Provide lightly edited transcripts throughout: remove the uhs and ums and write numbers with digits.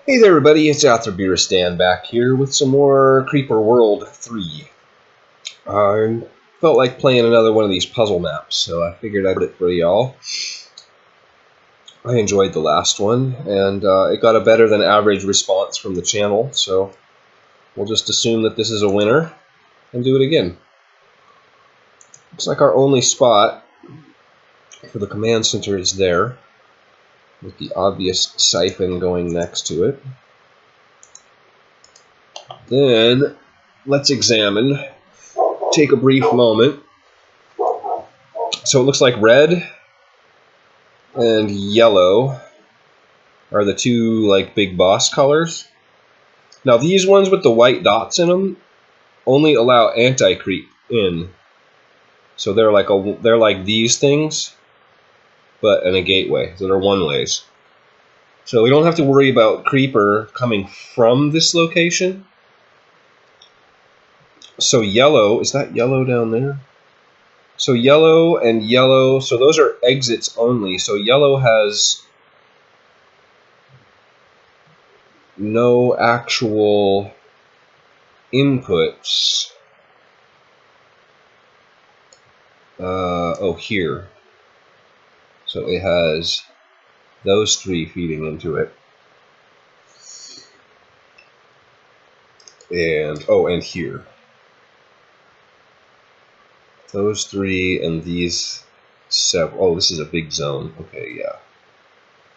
Hey there everybody, it's Atherbeeristan back here with some more Creeper World 3. I felt like playing another one of these puzzle maps, so I figured I'd put it for y'all. I enjoyed the last one, and it got a better than average response from the channel, so we'll just assume that this is a winner and do it again. Looks like our only spot for the command center is there, with the obvious siphon going next to it. Then, let's examine, take a brief moment. So it looks like red and yellow are the two like big boss colors. Now these ones with the white dots in them only allow anti-creep in. So they're like these things, but in a gateway. So they're one-ways. So we don't have to worry about creeper coming from this location. So yellow, is that yellow down there? So yellow and yellow, so those are exits only. So yellow has no actual inputs. Oh, here. So it has those three feeding into it. And, oh, and here. Those three and these seven. Oh, this is a big zone. Okay, yeah.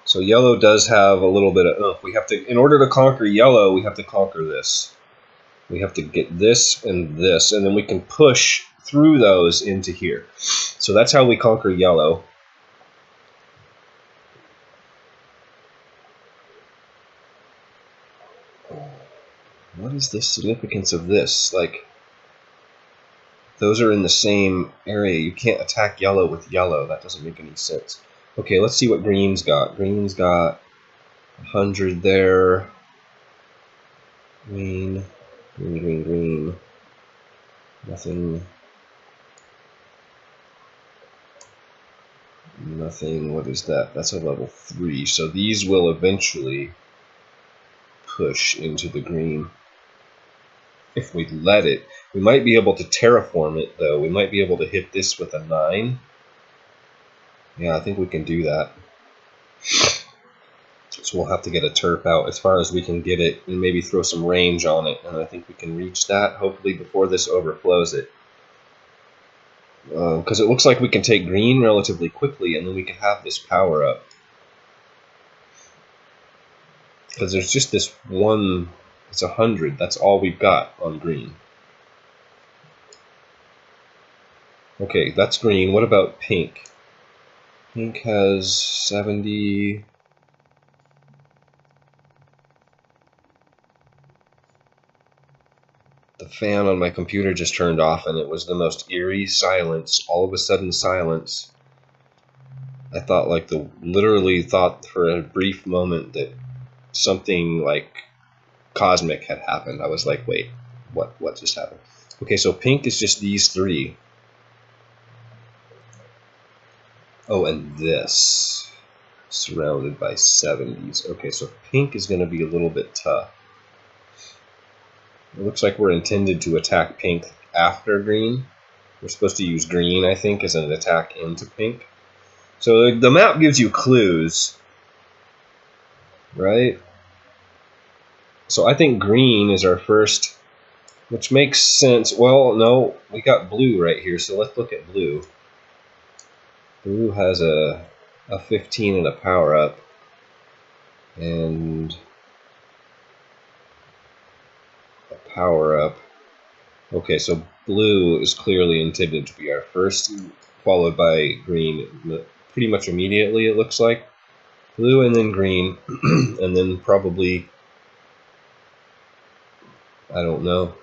So yellow does have a little bit of oomph. We have to, in order to conquer yellow, we have to conquer this. We have to get this, and then we can push through those into here. So that's how we conquer yellow. What is the significance of this? Like, those are in the same area. You can't attack yellow with yellow. That doesn't make any sense. Okay, let's see what green's got. Green's got 100 there. Green, green, green, green. Nothing. Nothing. What is that? That's a level 3. So these will eventually push into the green. If we let it. We might be able to terraform it, though. We might be able to hit this with a 9. Yeah, I think we can do that. So we'll have to get a turf out as far as we can get it and maybe throw some range on it. And I think we can reach that, hopefully, before this overflows it. Because it looks like we can take green relatively quickly, and then we can have this power up. Because there's just this one, it's 100, that's all we've got on green. Okay, that's green. What about pink? Pink has 70. The fan on my computer just turned off, and it was the most eerie silence. All of a sudden, silence. I thought, literally thought for a brief moment that something like cosmic had happened. I was like, wait, what just happened? Okay, so pink is just these three. Oh, and this. Surrounded by 70s. Okay, so pink is going to be a little bit tough. It looks like we're intended to attack pink after green. We're supposed to use green, I think, as an attack into pink. So the map gives you clues, right? So I think green is our first, which makes sense. Well, no, we got blue right here, so let's look at blue. Blue has a 15 and a power up, and a power up. Okay, so blue is clearly intended to be our first, followed by green pretty much immediately, it looks like. Blue and then green, and then probably, I don't know,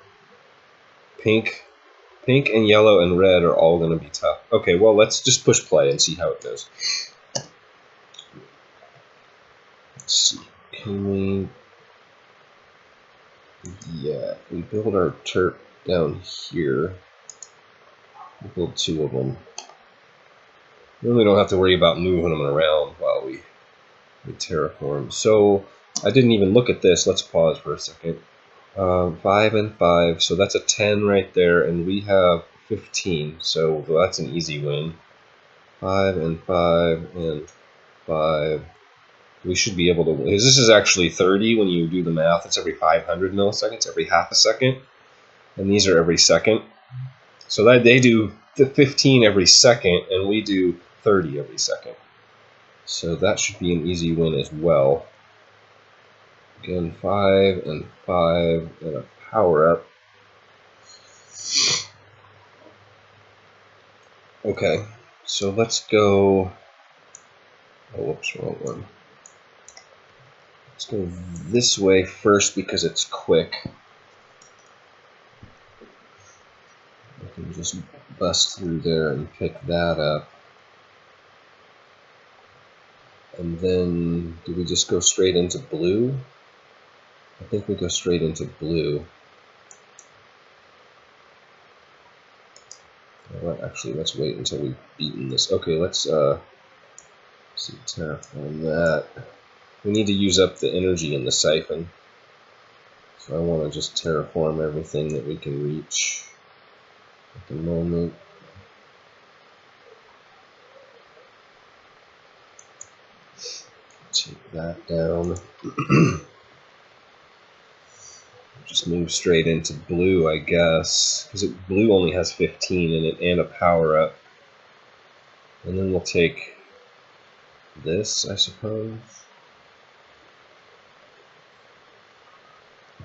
pink. Pink and yellow and red are all going to be tough. Okay, well, let's just push play and see how it goes. Let's see. Can we... Yeah, we build our turret down here. We'll build 2 of them. Then we don't have to worry about moving them around while we terraform. So I didn't even look at this. Let's pause for a second. 5 and 5, so that's a 10 right there, and we have 15, so that's an easy win. 5 and 5 and 5. We should be able to win. This is actually 30 when you do the math. It's every 500 milliseconds, every half a second, and these are every second. So that they do 15 every second, and we do 30 every second. So that should be an easy win as well. Again, 5 and 5 and a power up. Okay, so let's go. Oh, whoops, wrong one. Let's go this way first because it's quick. I can just bust through there and pick that up. And then, do we just go straight into blue? I think we go straight into blue. Well, actually, let's wait until we've beaten this. Okay, let's see, terraform that. We need to use up the energy in the siphon. So I want to just terraform everything that we can reach at the moment. Take that down. Just move straight into blue, I guess, because blue only has 15 in it and a power up. And then we'll take this, I suppose.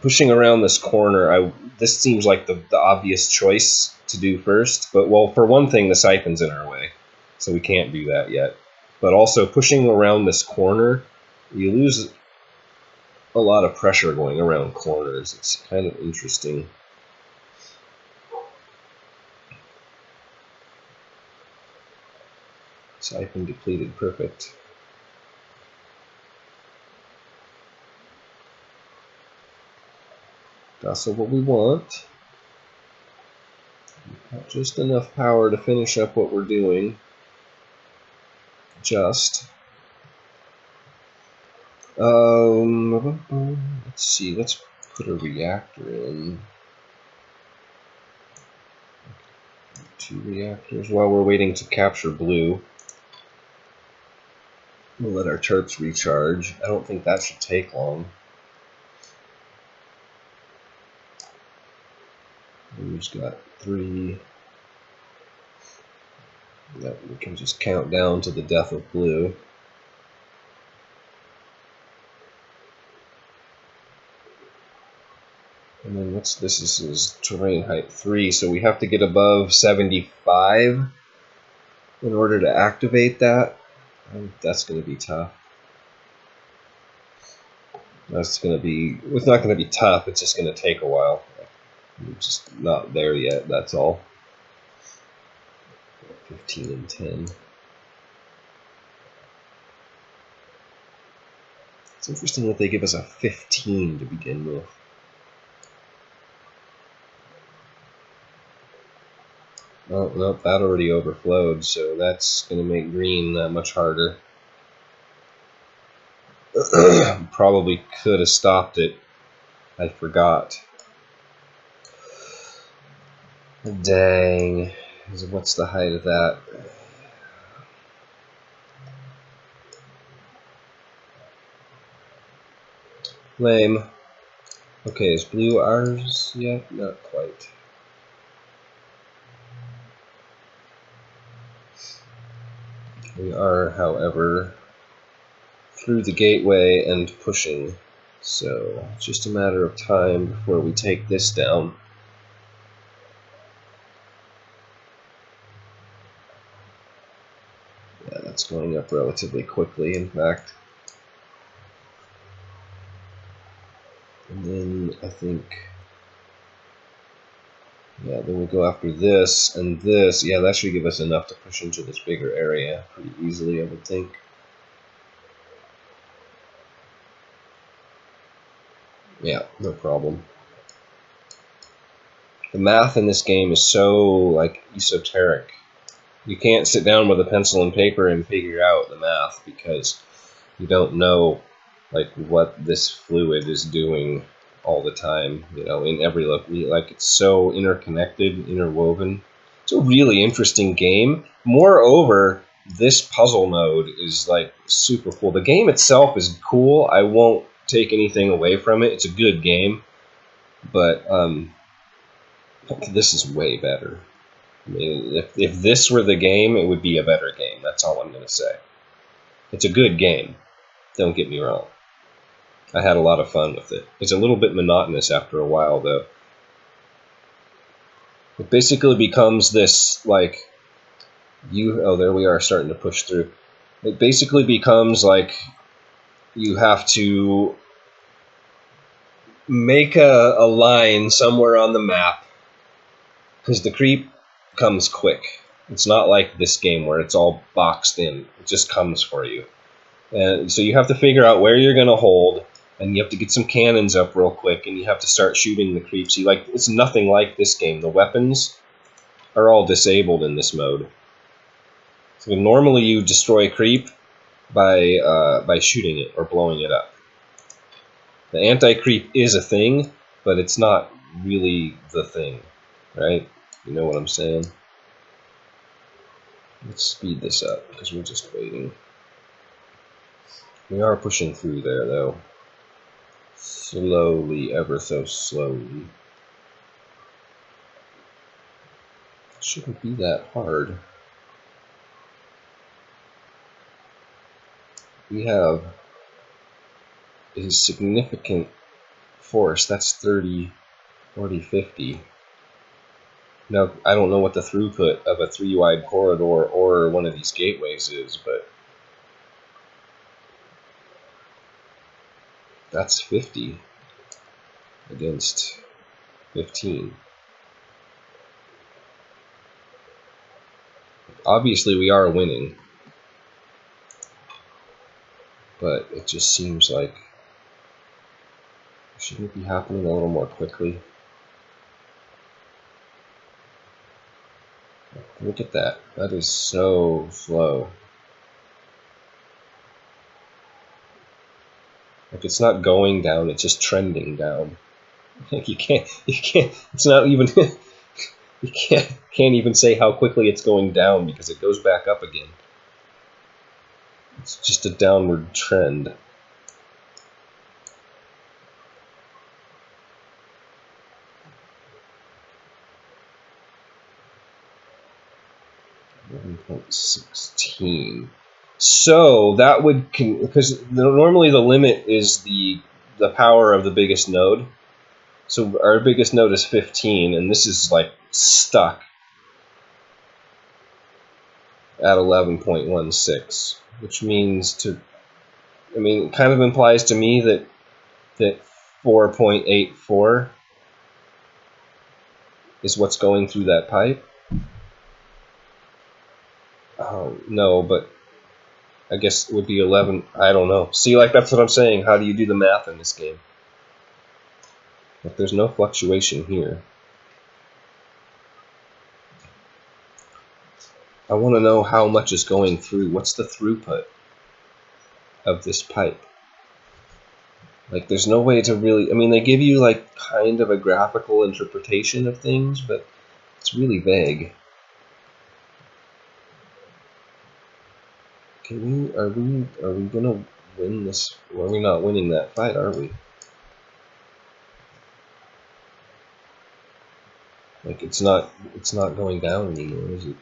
Pushing around this corner, this seems like the obvious choice to do first. But, well, for one thing, the siphon's in our way, so we can't do that yet. But also, pushing around this corner, you lose a lot of pressure going around corners. It's kind of interesting. Siphon depleted, perfect. That's what we want. Not just enough power to finish up what we're doing. Just. Let's see, let's put a reactor in. 2 reactors while we're waiting to capture blue. We'll let our chirps recharge. I don't think that should take long. Blue's got 3. Yep, we can just count down to the death of blue. And then this is terrain height 3, so we have to get above 75 in order to activate that. That's going to be tough. It's not going to be tough, it's just going to take a while. We're just not there yet, that's all. 15 and 10. It's interesting that they give us a 15 to begin with. Oh, nope, that already overflowed, so that's going to make green that much harder. Probably could have stopped it. I forgot. Dang. What's the height of that? Lame. Okay, is blue ours yet? Not quite. We are, however, through the gateway and pushing, so it's just a matter of time before we take this down. Yeah, that's going up relatively quickly, in fact. And then I think, yeah, then we go after this and this. Yeah, that should give us enough to push into this bigger area pretty easily, I would think. Yeah, no problem. The math in this game is so, like, esoteric. You can't sit down with a pencil and paper and figure out the math because you don't know like what this fluid is doing all the time, you know, in every look. Like it's so interconnected, interwoven. It's a really interesting game. Moreover, this puzzle mode is like super cool. The game itself is cool. I won't take anything away from it. It's a good game, but this is way better. I mean, if this were the game, it would be a better game. That's all I'm going to say. It's a good game. Don't get me wrong. I had a lot of fun with it. It's a little bit monotonous after a while, though. It basically becomes this, like, oh, there we are starting to push through. It basically becomes like you have to make a line somewhere on the map, because the creep comes quick. It's not like this game where it's all boxed in. It just comes for you. And so you have to figure out where you're going to hold, and you have to get some cannons up real quick, and you have to start shooting the creeps. It's nothing like this game. The weapons are all disabled in this mode. So normally you destroy a creep by shooting it or blowing it up. The anti-creep is a thing, but it's not really the thing, right? You know what I'm saying? Let's speed this up, because we're just waiting. We are pushing through there, though. Slowly, ever so slowly. It shouldn't be that hard. We have a significant force. That's 30, 40, 50. Now, I don't know what the throughput of a 3-wide corridor or one of these gateways is, but that's 50 against 15. Obviously, we are winning, but it just seems like it shouldn't be happening a little more quickly. Look at that. That is so slow. Like, it's not going down, it's just trending down. Like, you can't, it's not even, you can't even say how quickly it's going down, because it goes back up again. It's just a downward trend. .16. So that would, because normally the limit is the power of the biggest node. So our biggest node is 15, and this is like stuck at 11.16, which means it kind of implies to me that 4.84 is what's going through that pipe. No, but I guess it would be 11. I don't know. See, like, that's what I'm saying. How do you do the math in this game? If there's no fluctuation here. I want to know how much is going through. What's the throughput of this pipe? Like, there's no way to really... I mean, they give you, like, kind of a graphical interpretation of things, but it's really vague. Are we gonna win this? Well, are we not winning that fight, are we? Like, it's not going down anymore, is it?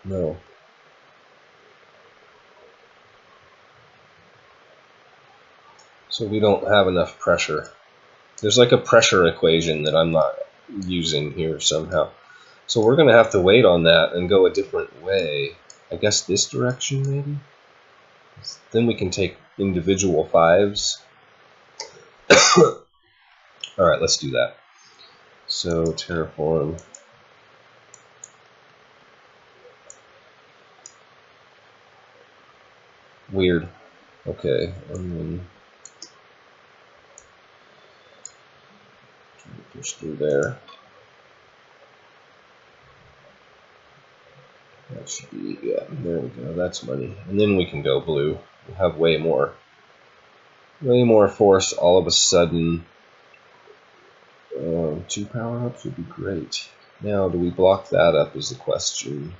No. So we don't have enough pressure. There's like a pressure equation that I'm not using here somehow. So we're going to have to wait on that and go a different way. I guess this direction, maybe? Then we can take individual 5s. Alright, let's do that. So, terraform. Weird. Okay, and then push through there. That should be, yeah, there we go, that's money. And then we can go blue. We'll have way more force all of a sudden. 2 power-ups would be great. Now, do we block that up is the question.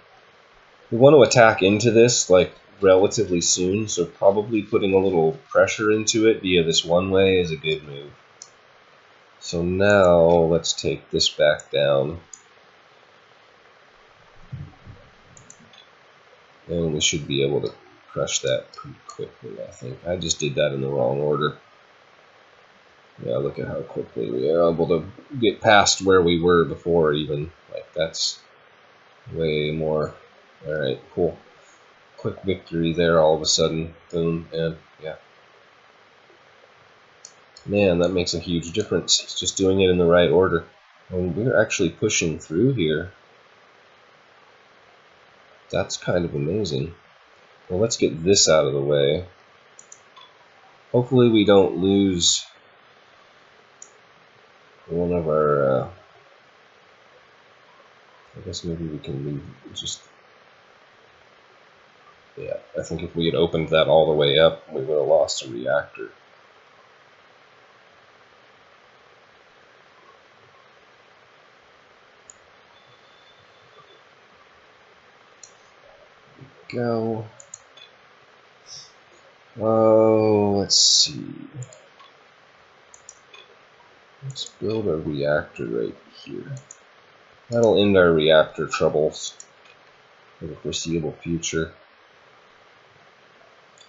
We want to attack into this, like, relatively soon, so probably putting a little pressure into it via this one way is a good move. So now, let's take this back down. And we should be able to crush that pretty quickly, I think. I just did that in the wrong order. Yeah, look at how quickly we are able to get past where we were before even. Like, that's way more. Alright, cool. Quick victory there all of a sudden. Boom, and yeah. Man, that makes a huge difference. It's just doing it in the right order. And we're actually pushing through here. That's kind of amazing. Well, let's get this out of the way. Hopefully we don't lose one of our... I guess maybe we can leave just... Yeah, I think if we had opened that all the way up, we would have lost a reactor. Go. Oh, let's see. Let's build a reactor right here. That'll end our reactor troubles for the foreseeable future.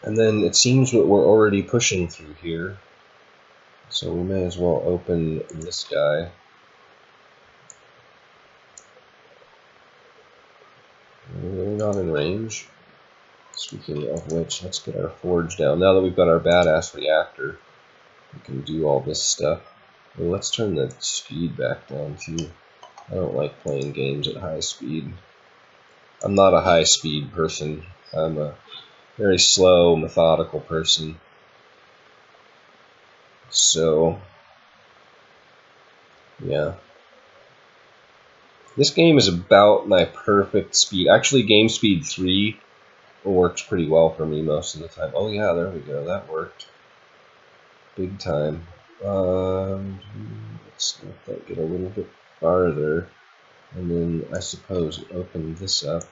And then it seems that we're already pushing through here, so we may as well open this guy. We're really not in range. Speaking of which, let's get our forge down. Now that we've got our badass reactor, we can do all this stuff. Well, let's turn the speed back down too. I don't like playing games at high speed. I'm not a high speed person. I'm a very slow, methodical person. So, yeah. This game is about my perfect speed. Actually, game speed 3 works pretty well for me most of the time. Oh yeah, there we go. That worked. Big time. Let's let that get a little bit farther. And then, I suppose, open this up.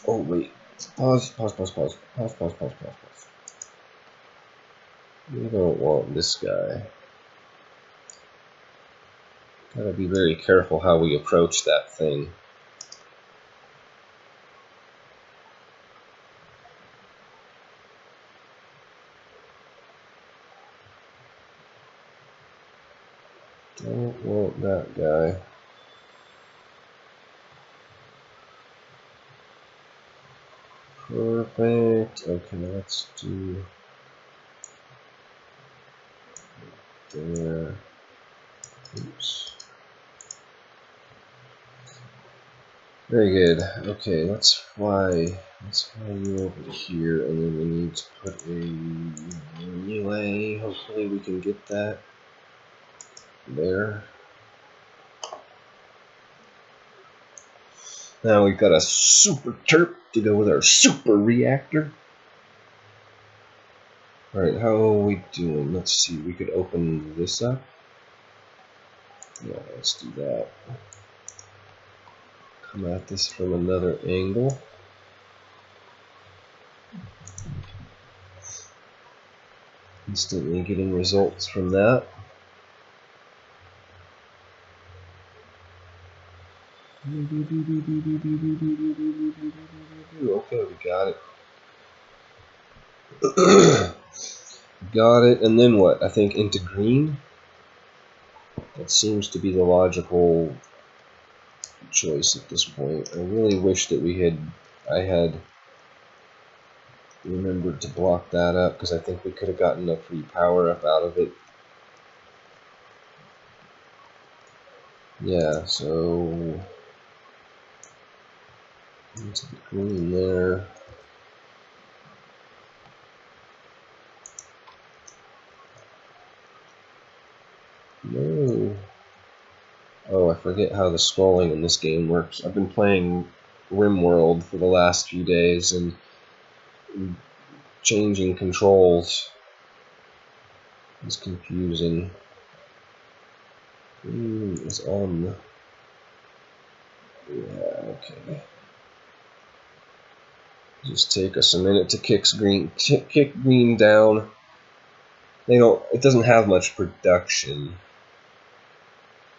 Oh, wait. Pause. We don't want this guy. Gotta be very careful how we approach that thing. Don't want that guy. Perfect. Okay, let's do there. Oops. Very good. Okay, let's fly. Let's fly you over here, and then we need to put a relay. Hopefully, we can get that there. Now we've got a super terp to go with our super reactor. Alright, how are we doing? Let's see, we could open this up. Yeah, let's do that. Come at this from another angle. Instantly getting results from that. Okay, we got it. Got it, and then what? I think into green? That seems to be the logical choice at this point. I really wish that I had remembered to block that up, because I think we could have gotten a free power up out of it. Yeah, so into the green there. No. Oh, I forgot. forget how the scrolling in this game works. I've been playing RimWorld for the last few days and changing controls is confusing. Is on. Yeah, okay. Just take us a minute to kick green down. It doesn't have much production.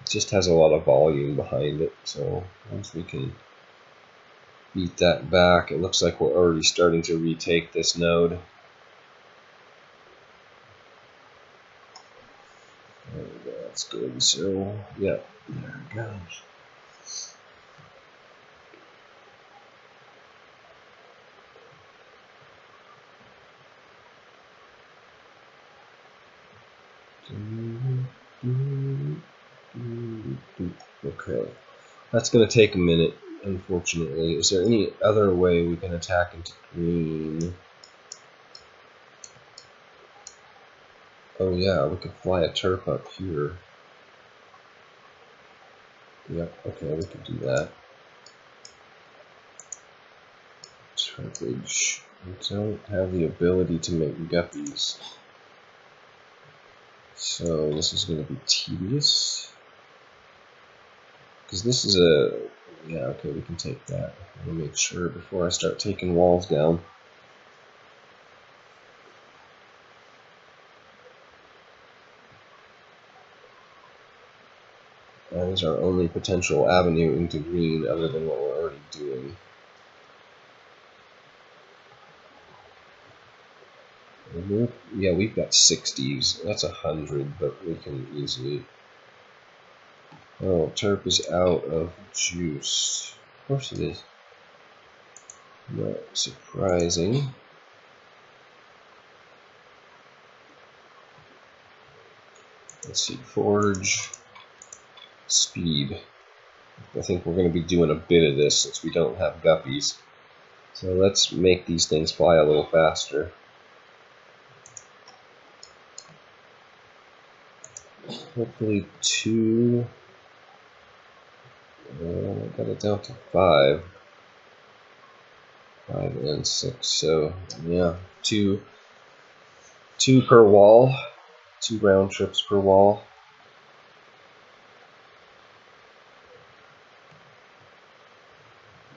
It just has a lot of volume behind it, so once we can beat that back, it looks like we're already starting to retake this node. That's good, so yeah, there it goes. Okay, that's going to take a minute, unfortunately. Is there any other way we can attack into green? Oh yeah, we could fly a turp up here. Yep, okay, we could do that. Turpage. We don't have the ability to make guppies. So this is going to be tedious. Because this is a... Yeah, okay, we can take that. Let me make sure before I start taking walls down. That is our only potential avenue into green other than what we're already doing. Yeah, we've got 60s. That's 100, but we can easily... Oh, turp is out of juice. Of course it is. Not surprising. Let's see, forge, speed. I think we're going to be doing a bit of this since we don't have guppies. So let's make these things fly a little faster. Hopefully 2. I got it down to 5. 5 and 6. So yeah, 2 per wall. 2 round trips per wall.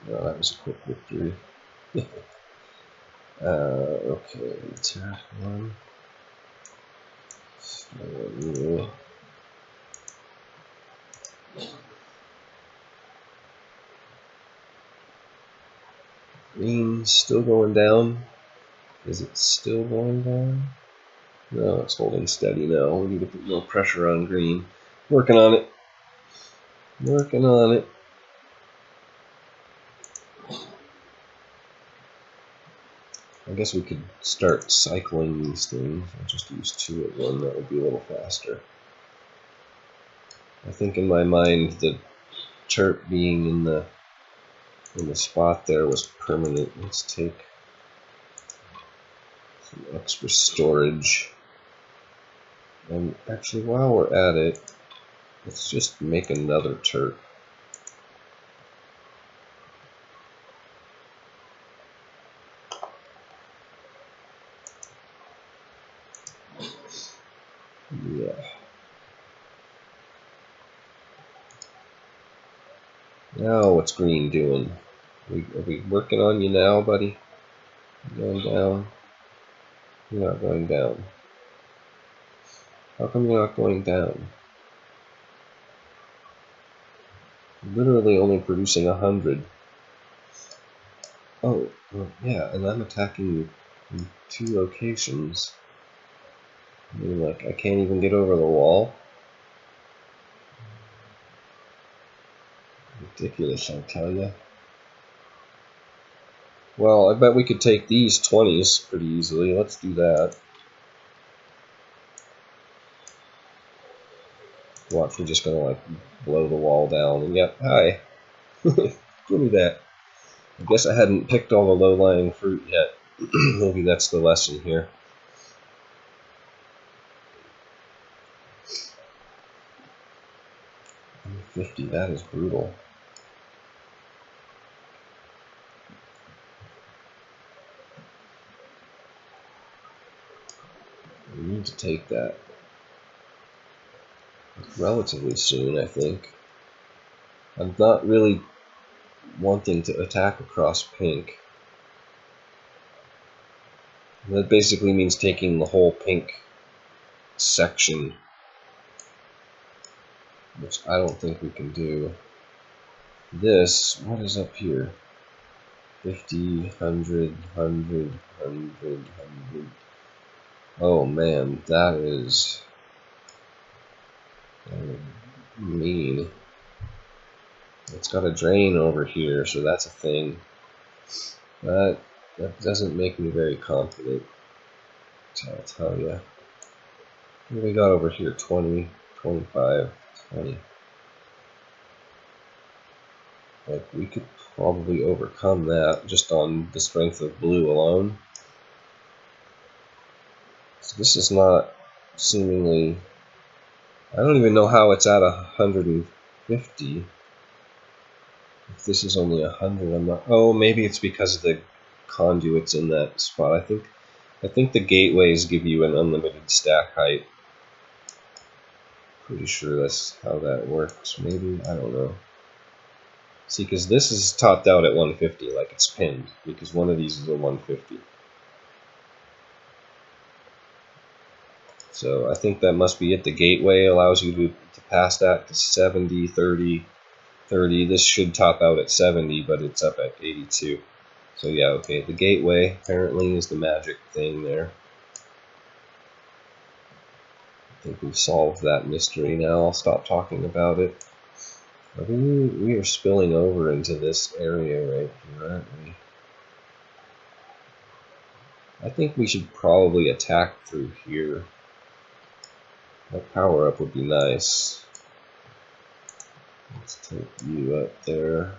Oh, that was a quick victory. Okay, attack 1. So, green still going down. Is it still going down? No, it's holding steady now. We need to put more pressure on green. Working on it. Working on it. I guess we could start cycling these things. I'll just use 2 at one. That would be a little faster. I think in my mind the turp being in the spot there was permanent. Let's take some extra storage. And actually, while we're at it, let's just make another turp. Yeah. Now what's green doing? Are we working on you now, buddy? You're going down? You're not going down. How come you're not going down? Literally only producing 100. Oh, well, yeah, and I'm attacking you in 2 locations. I mean, like, I can't even get over the wall. Ridiculous, I tell ya. Well, I bet we could take these 20s pretty easily. Let's do that. Watch, we're just gonna, like, blow the wall down. And yep, hi. Give me that. I guess I hadn't picked all the low-lying fruit yet. Maybe that's the lesson here. 150, that is brutal. We need to take that relatively soon, I think. I'm not really wanting to attack across pink. That basically means taking the whole pink section, which I don't think we can do. This, what is up here? 50, 100, 100, 100, 100. Oh man, that is mean. It's got a drain over here, so that's a thing. That doesn't make me very confident, I'll tell you. What do we got over here? 20, 25, 20. Like, we could probably overcome that just on the strength of blue alone. So this is not seemingly... I don't even know how it's at 150. If this is only 100, I'm not... Oh, maybe it's because of the conduits in that spot. I think the gateways give you an unlimited stack height. Pretty sure that's how that works. Maybe, I don't know. See, because this is topped out at 150, like it's pinned, because one of these is a 150. So I think that must be it. The gateway allows you to pass that to 70, 30, 30. This should top out at 70, but it's up at 82. So yeah, okay, the gateway apparently is the magic thing there. I think we've solved that mystery now. I'll stop talking about it. We are spilling over into this area right here, aren't we? I think we should probably attack through here. That power up would be nice. Let's take you up there.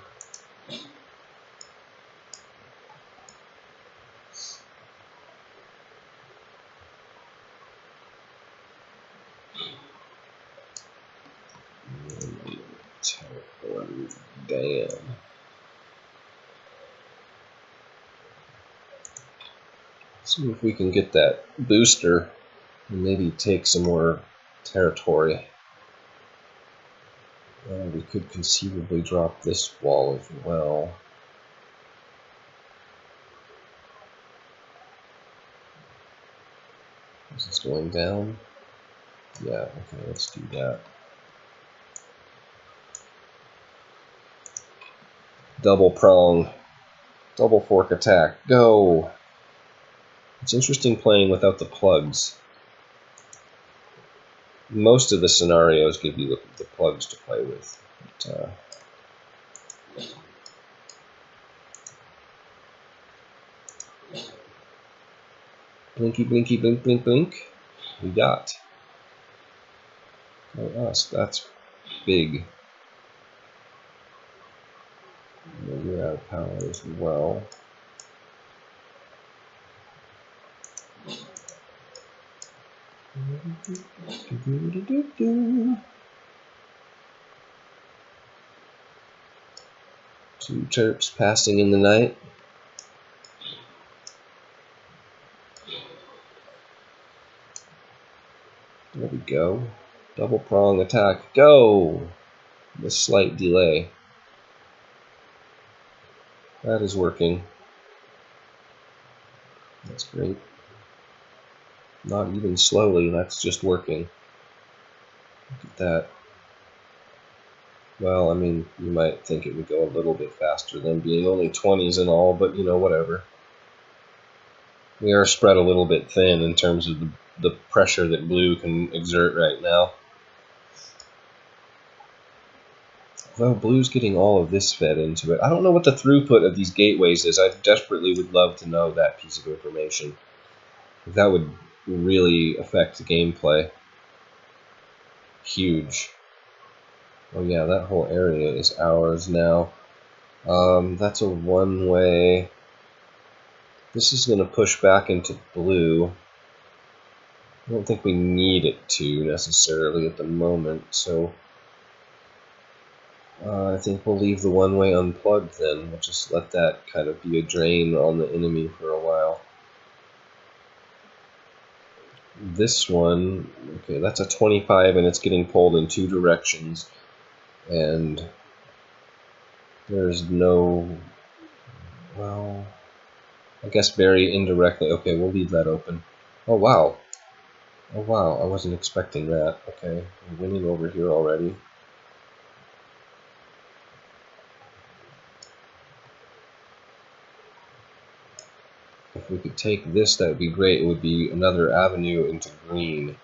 Damn. See if we can get that booster and maybe take some more territory. We could conceivably drop this wall as well. Is this going down? Yeah, okay, let's do that. Double prong, double fork attack, go! It's interesting playing without the plugs. Most of the scenarios give you the plugs to play with. But, blinky, blinky, blink, blink, blink. We got. Oh, us, that's big. You're out of power as well. Two terps passing in the night. There we go. Double prong attack. Go! With slight delay. That is working. That's great. Not even slowly, that's just working. Look at that. Well, I mean, you might think it would go a little bit faster than being only 20s and all, but you know, whatever. We are spread a little bit thin in terms of the pressure that blue can exert right now. Well, blue's getting all of this fed into it. I don't know what the throughput of these gateways is. I desperately would love to know that piece of information. That would really affect the gameplay. Huge. Oh yeah, that whole area is ours now. That's a one-way. This is going to push back into blue. I don't think we need it to necessarily at the moment, so I think we'll leave the one-way unplugged then. We'll just let that kind of be a drain on the enemy for a while. This one, okay, that's a 25 and it's getting pulled in 2 directions. And there's no, well, I guess very indirectly. Okay, we'll leave that open. Oh wow. Oh wow, I wasn't expecting that. Okay, we're winning over here already. If we could take this, that would be great. It would be another avenue into green.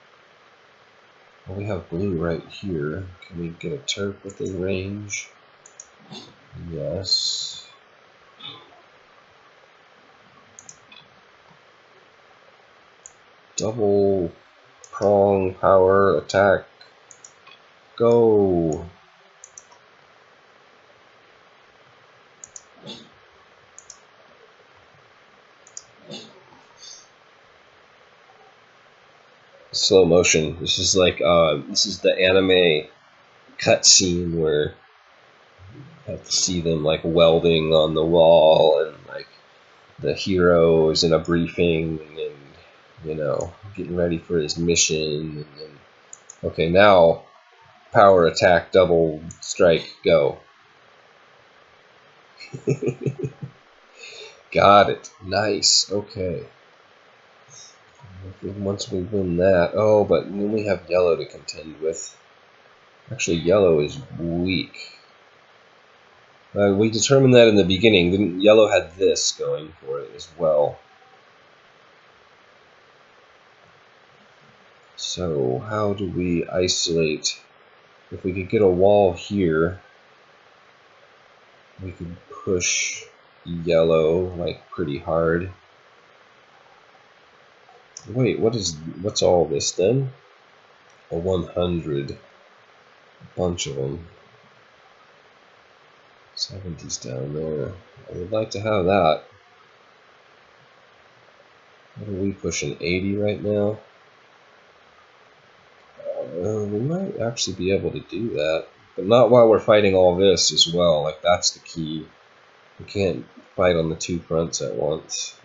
Well, we have blue right here. Can we get a Turk within range? Yes. Double prong power attack. Go! Slow motion. This is like this is the anime cutscene where you have to see them like welding on the wall, and like the hero is in a briefing and, you know, getting ready for his mission. And then, okay, now power attack, double strike, go. Got it. Nice. Okay. Once we win that, oh, but we only have yellow to contend with. Actually, yellow is weak. We determined that in the beginning. Yellow had this going for it as well. So how do we isolate? If we could get a wall here, we could push yellow like pretty hard. Wait, what's all this then? A 100. A bunch of them. 70's down there. I would like to have that. What are we pushing? 80 right now? We might actually be able to do that. But not while we're fighting all this as well. Like, that's the key. We can't fight on the 2 fronts at once.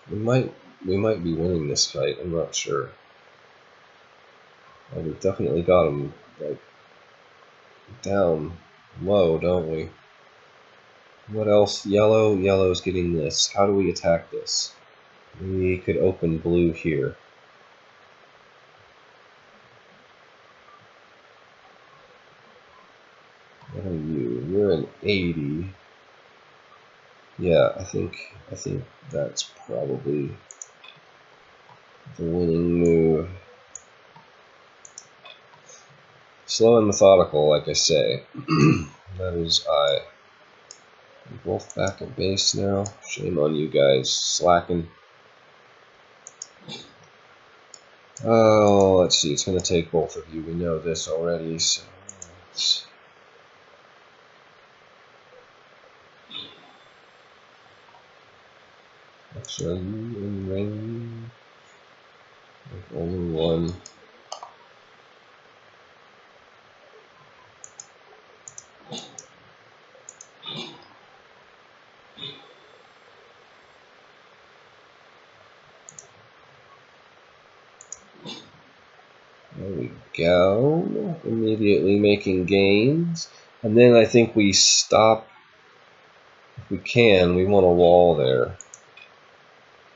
We might be winning this fight. I'm not sure. Well, we've definitely got them like down low, don't we? What else? Yellow. Yellow's getting this. How do we attack this? We could open blue here. What are you? You're an 80. Yeah, I think that's probably the winning move. Slow and methodical, like I say. That is I. We're both back at base now. Shame on you guys, slacking. Oh, let's see. It's going to take both of you. We know this already, so let's... Actually, are you in range? With only one. There we go. Immediately making gains. And then I think we stop. If we can, we want a wall there.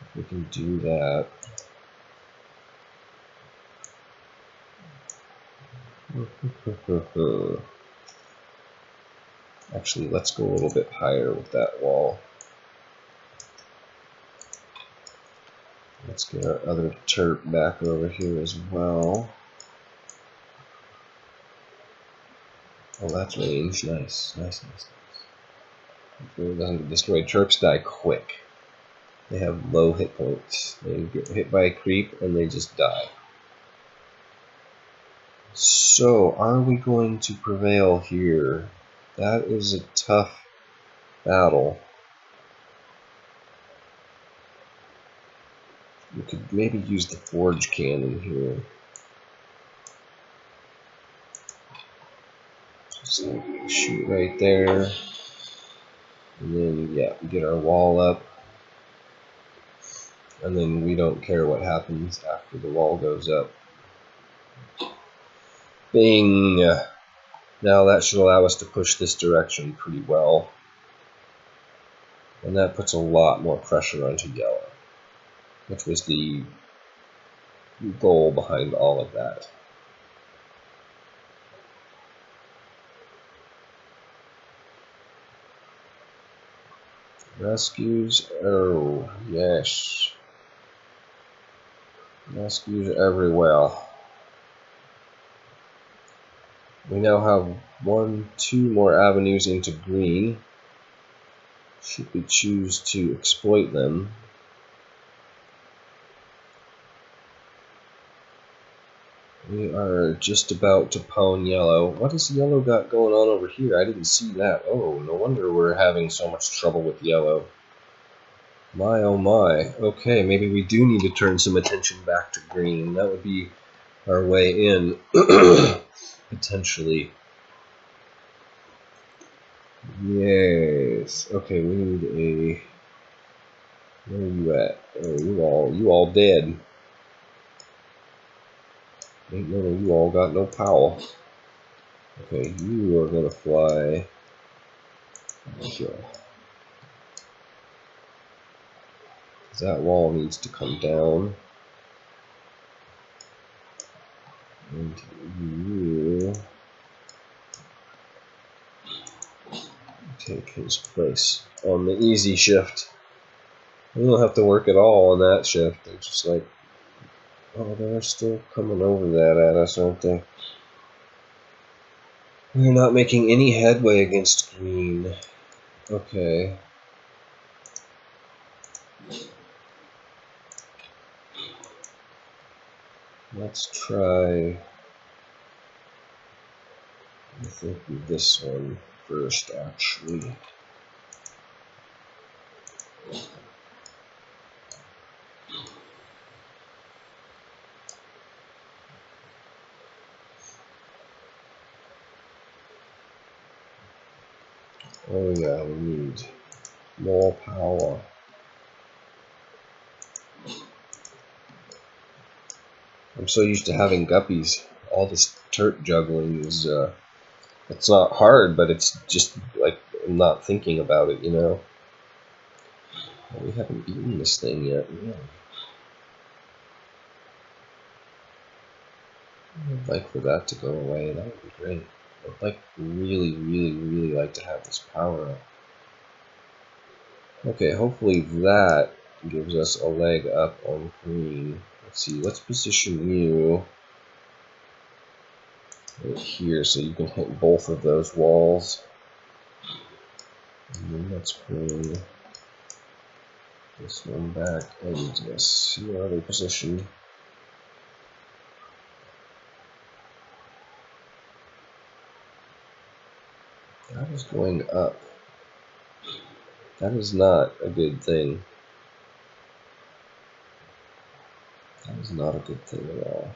If we can do that. Actually, let's go a little bit higher with that wall. Let's get our other turret back over here as well. Oh, that's range. Nice, nice, nice, nice. Hopefully it doesn't destroy. Turks die quick. They have low hit points. They get hit by a creep and they just die. So, are we going to prevail here? That is a tough battle. We could maybe use the forge cannon here. Just shoot right there. And then, yeah, get our wall up. And then we don't care what happens after the wall goes up. Bing! Now that should allow us to push this direction pretty well. And that puts a lot more pressure onto yellow, which was the goal behind all of that. Rescues, oh yes. Rescues everywhere. We now have 2 more avenues into green. Should we choose to exploit them? We are just about to pawn yellow. What has yellow got going on over here? I didn't see that. Oh, no wonder we're having so much trouble with yellow. My oh my. Okay, maybe we do need to turn some attention back to green. That would be our way in, potentially. Yes. Okay, we need a... Where are you at? Oh, you all dead. Ain't none of you all got no power. Okay, you are gonna fly here. That wall needs to come down. And you take his place on the easy shift. We don't have to work at all on that shift. They're just like, oh, they're still coming over that at us, aren't they? We're not making any headway against green. Okay. Let's try, I think, this one first, actually. Oh yeah, we need more power. I'm so used to having guppies. All this turret juggling is, it's not hard, but it's just like I'm not thinking about it, you know? Well, we haven't beaten this thing yet, really. I'd like for that to go away, that would be great. I'd like really, really, really like to have this power up. Okay, hopefully that gives us a leg up on green. Let's see, let's position you right here so you can hit both of those walls. And then let's bring this one back and yes, see where they positioned. That is going up. That is not a good thing. That is not a good thing at all.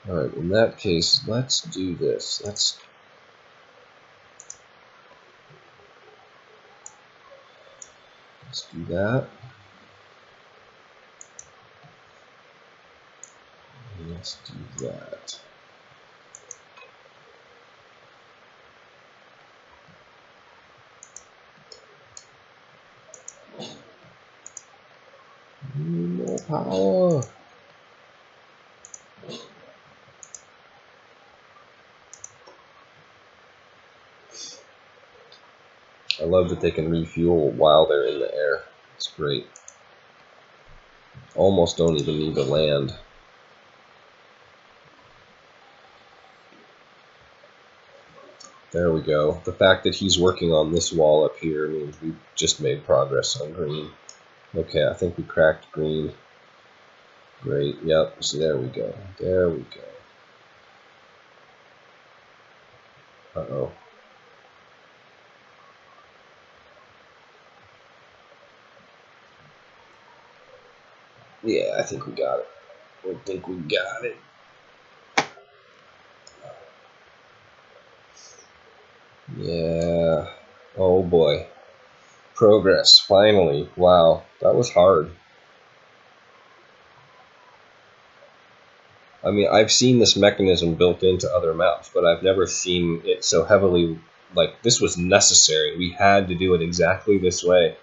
Alright, in that case, let's do this. Let's do that. And let's do that. More power. I love that they can refuel while they're in the air. It's great. Almost don't even need to land. There we go. The fact that he's working on this wall up here means we just made progress on green. Okay, I think we cracked green. Great, yep, so there we go. There we go. Uh-oh. Yeah, I think we got it. I think we got it. Yeah. Oh boy. Progress, finally. Wow, that was hard. I mean, I've seen this mechanism built into other maps, but I've never seen it so heavily, like, this was necessary. We had to do it exactly this way.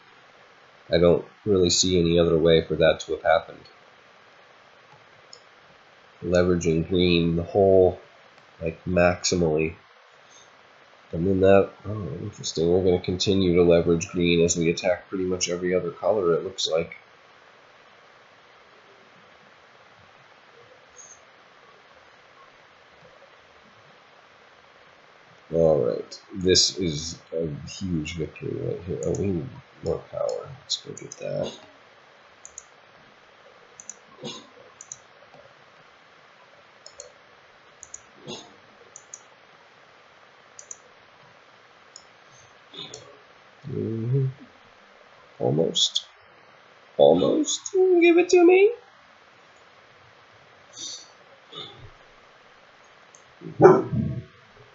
I don't really see any other way for that to have happened. Leveraging green, the whole, like, maximally. And then that, oh, interesting, we're going to continue to leverage green as we attack pretty much every other color, it looks like. Alright, this is a huge victory right here. Oh, we need more power. Let's go get that. Almost. Almost. Give it to me.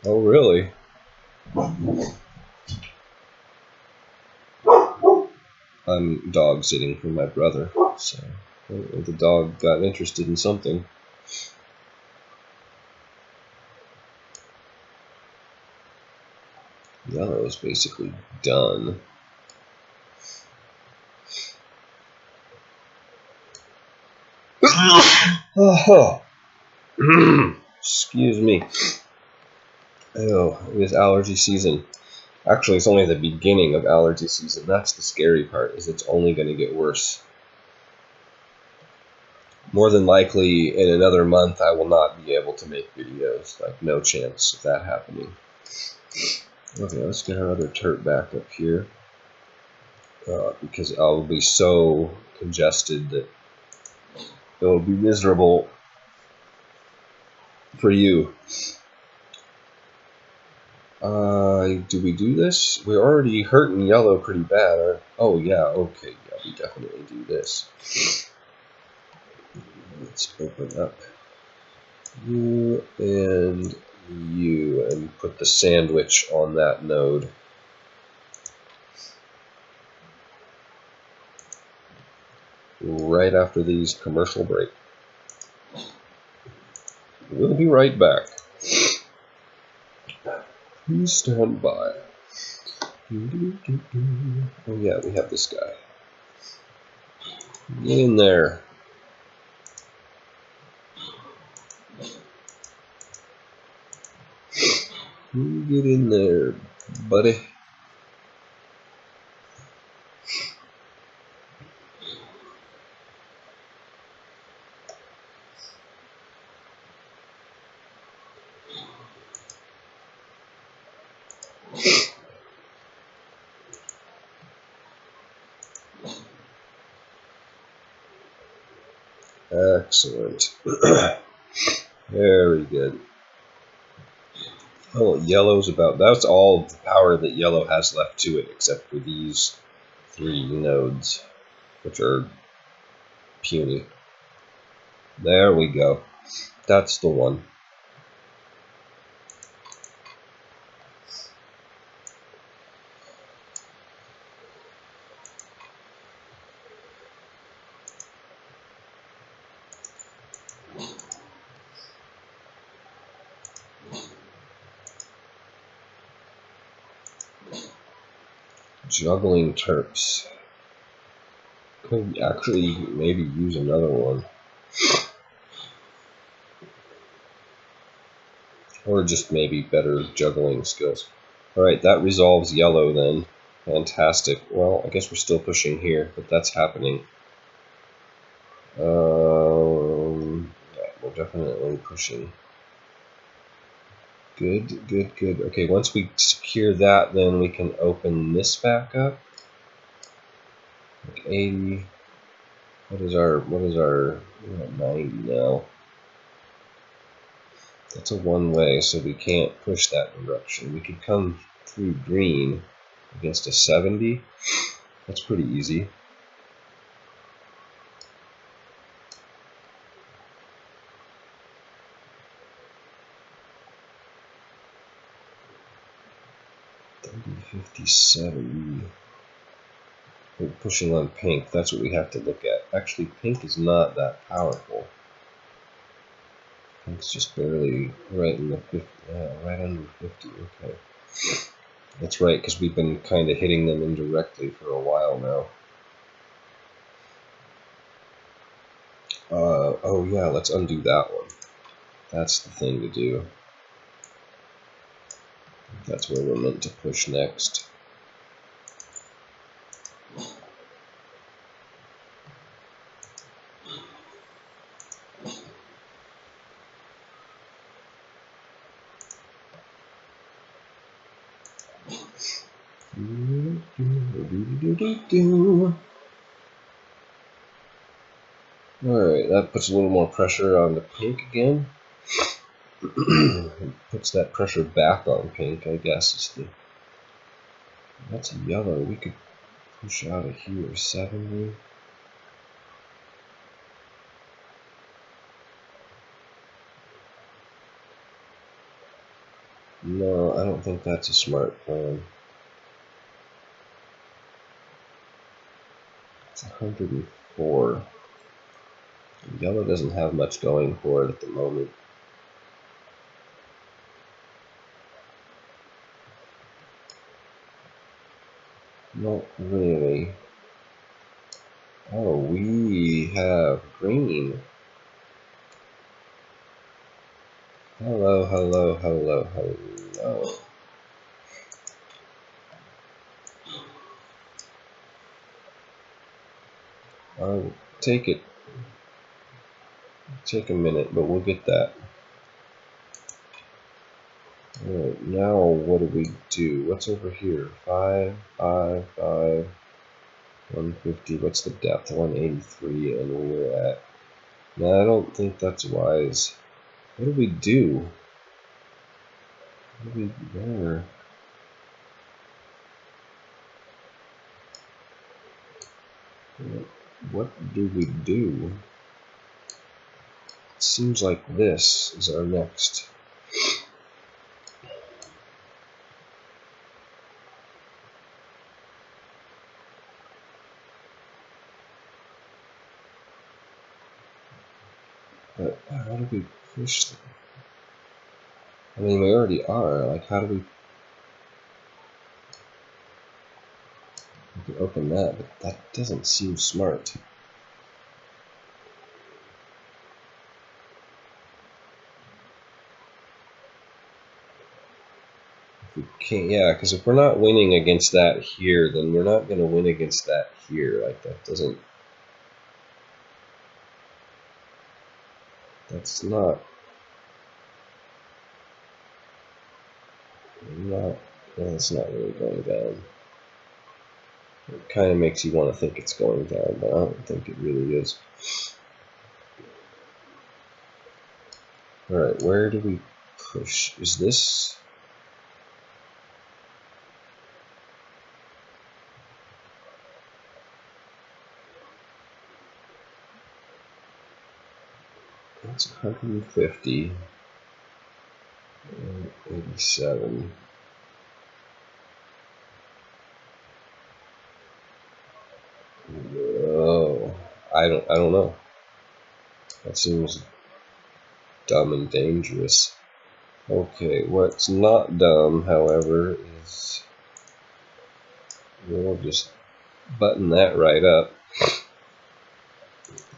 Oh, really? I'm dog sitting for my brother, so the dog got interested in something. Yellow is basically done. Oh, excuse me. Oh, it is allergy season. Actually, it's only the beginning of allergy season. That's the scary part, is it's only going to get worse. More than likely, in another month, I will not be able to make videos. Like, no chance of that happening. Okay, let's get our other turret back up here. Because I'll be so congested that it will be miserable for you. Do we do this? We're already hurting yellow pretty bad. Oh, yeah, okay, yeah, we definitely do this. Let's open up you and put the sandwich on that node. Right after these commercial break. We'll be right back. Please stand by. Oh yeah, we have this guy. Get in there. Get in there, buddy. Excellent. Very good. Oh, yellow's about... That's all the power that yellow has left to it, except for these 3 nodes, which are puny. There we go. That's the one. Juggling Terps. Could actually maybe use another one. Or just maybe better juggling skills. Alright, that resolves yellow then. Fantastic. Well, I guess we're still pushing here, but that's happening. Yeah, we're definitely pushing. Good, good, good. Okay, once we secure that, then we can open this back up. Like 80. What is our, we're at 90 now. That's a one-way, so we can't push that direction. We could come through green against a 70. That's pretty easy. 3057. We're pushing on pink. That's what we have to look at. Actually, pink is not that powerful. Pink's just barely right in the 50. Right under 50. Okay. That's right, because we've been kind of hitting them indirectly for a while now. Oh yeah, let's undo that one. That's the thing to do. That's where we're meant to push next. Alright, that puts a little more pressure on the pink again. Puts that pressure back on pink, I guess. Is the... That's yellow. We could push out of here 70. No, I don't think that's a smart plan. It's 104. Yellow doesn't have much going for it at the moment. Not really. Oh, we have green. Hello, hello, hello, hello. I'll take it. Take a minute, but we'll get that. Alright, now what do we do? What's over here? 5, 5, 5, 150. What's the depth? 183, and we're at... No, I don't think that's wise. What do we do? What do we there? What do we do? It seems like this is our next. But how do we push them? I mean, we already are. Like, how do we can open that? But that doesn't seem smart. If we can't, yeah, because if we're not winning against that here, then we're not going to win against that here. Like, that doesn't. That's not. It's not really going down. It kind of makes you want to think it's going down, but I don't think it really is. Alright, where do we push? Is this... That's 150. 87. Oh, I don't know. That seems dumb and dangerous. Okay, what's not dumb, however, is we'll just button that right up.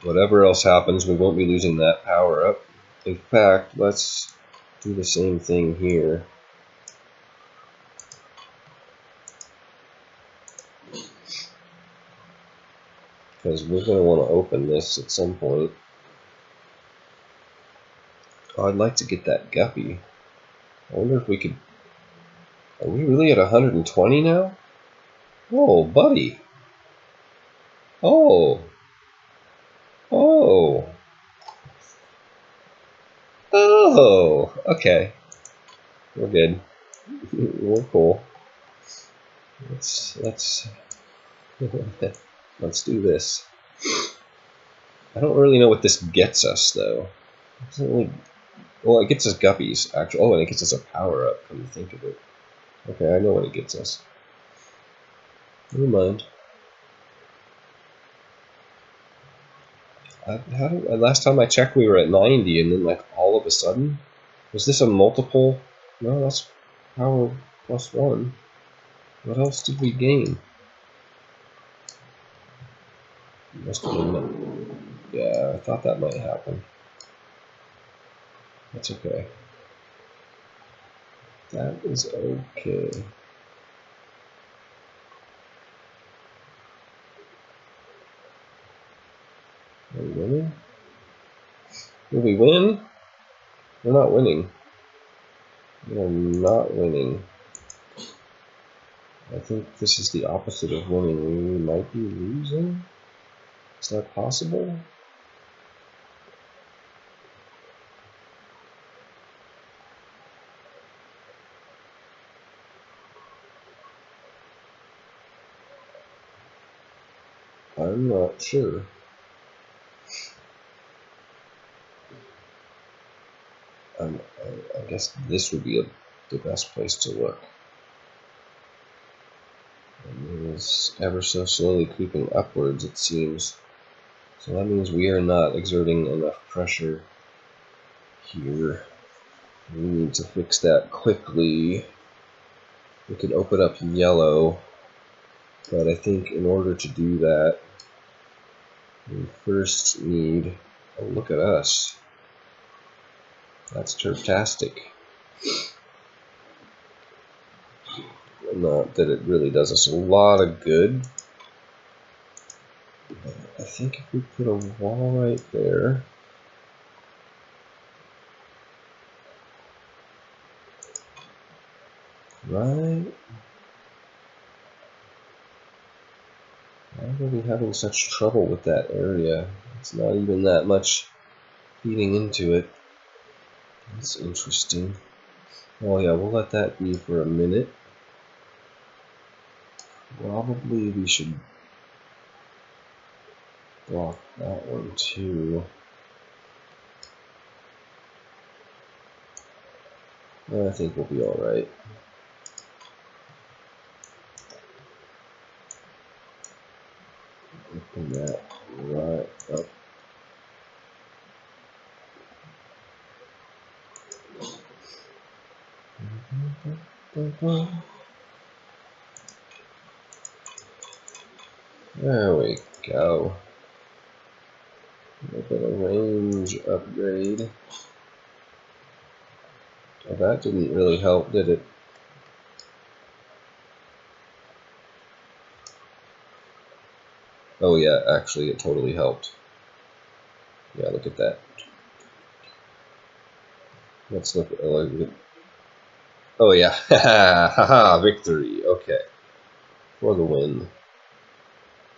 Whatever else happens, we won't be losing that power up. In fact, let's do the same thing here. Because we're going to want to open this at some point. Oh, I'd like to get that guppy. I wonder if we could... Are we really at 120 now? Oh, buddy. Oh. Oh. Oh. Okay. We're good. We're cool. Let's let's do this. I don't really know what this gets us though. It doesn't really, well, it gets us guppies actually. Oh, and it gets us a power up. Come to think of it. Okay, I know what it gets us. Never mind. Last time I checked, we were at 90, and then like all of a sudden, was this a multiple? No, that's power plus 1. What else did we gain? Must have been. Yeah, I thought that might happen. That's okay. That is okay. Are we winning? Will we win? We're not winning. We are not winning. I think this is the opposite of winning. We might be losing. Is that possible? I'm not sure. I guess this would be the best place to look. And it is ever so slowly creeping upwards, it seems. So that means we are not exerting enough pressure here. We need to fix that quickly. We could open up yellow, but I think in order to do that, we first need... Oh, look at us. That's turftastic. Not that it really does us a lot of good. I think if we put a wall right there... Right? Why are we having such trouble with that area? It's not even that much feeding into it. That's interesting. Oh yeah, we'll let that be for a minute. Probably we should block that one too. I think we'll be alright. Open that right up. There we go. A bit of range upgrade. Well, that didn't really help, did it? Oh yeah, actually it totally helped. Yeah, look at that. Let's look at it. Oh yeah, haha, victory. Okay, for the win.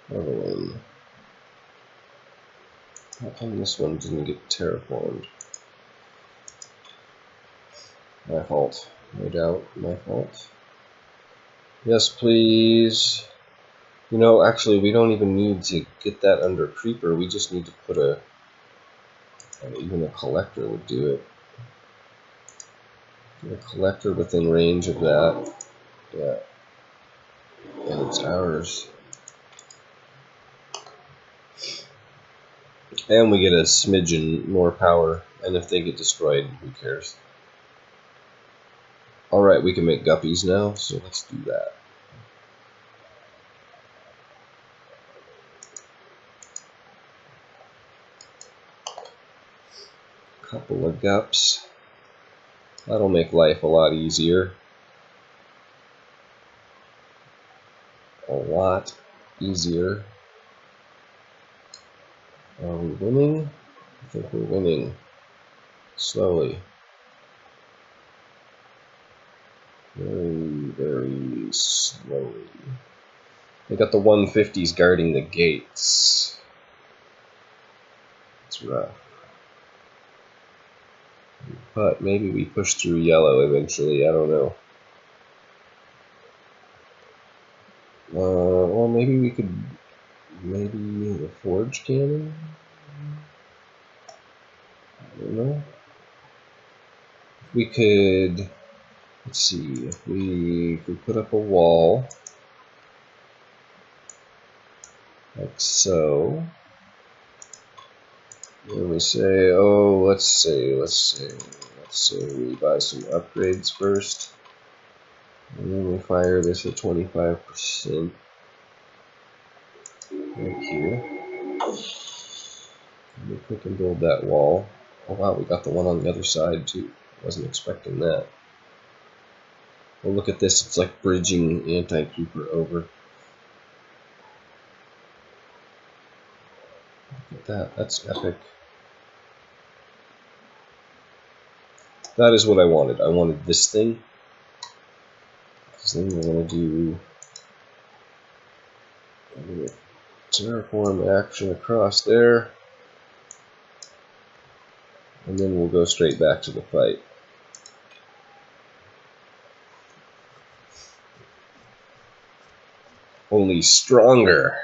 For the win. How come this one didn't get terraformed? My fault. No doubt, my fault. Yes, please. You know, actually, we don't even need to get that under creeper. We just need to put a... even a collector would do it. A collector within range of that. Yeah. And it's ours. And we get a smidgen more power. And if they get destroyed, who cares? Alright, we can make guppies now, so let's do that. Couple of gups. That'll make life a lot easier. A lot easier. Are we winning? I think we're winning. Slowly. Very, very slowly. They got the 150s guarding the gates. It's rough. But maybe we push through yellow eventually, I don't know. Well, maybe we could... Maybe the forge cannon? I don't know. We could Let's see, if we put up a wall, like so, and we say, oh, let's say we buy some upgrades first, and then we fire this at 25% right here. And we click and build that wall. Oh wow, we got the one on the other side too. Wasn't expecting that. Well, look at this, it's like bridging anti-creeper over. Look at that, that's epic. That is what I wanted. I wanted this thing. Because then we're going to do a terraform action across there. And then we'll go straight back to the fight. Only stronger.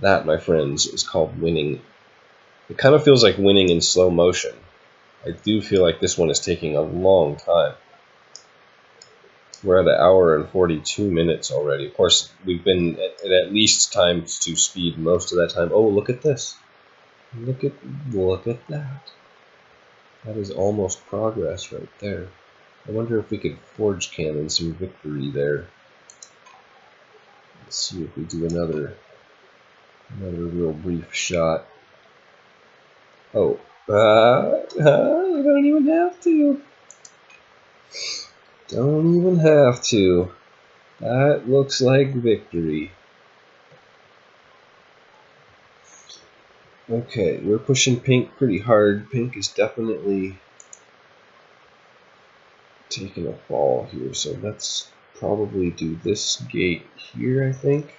That, my friends, is called winning. It kind of feels like winning in slow motion. I do feel like this one is taking a long time. We're at 1 hour and 42 minutes already. Of course, we've been at least times 2 speed most of that time. Oh, look at this. Look at that. That is almost progress right there. I wonder if we could forge cannon some victory there. Let's see if we do another real brief shot. Oh, you don't even have to. Don't even have to. That looks like victory. Okay, we're pushing pink pretty hard. Pink is definitely taking a fall here, so let's probably do this gate here, I think.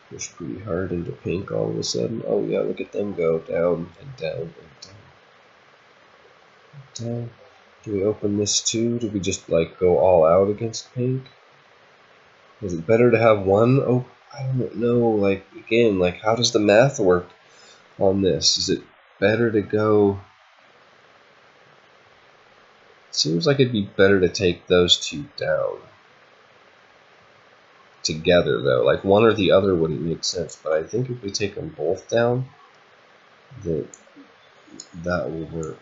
Push pretty hard into pink all of a sudden. Oh yeah, look at them go down and down and down. Down. Do we open this too? Do we just like go all out against pink? Is it better to have one? Oh, I don't know. Like again, like how does the math work on this? Is it better to go? Seems like it'd be better to take those two down together though. Like one or the other wouldn't make sense, but I think if we take them both down, that will work.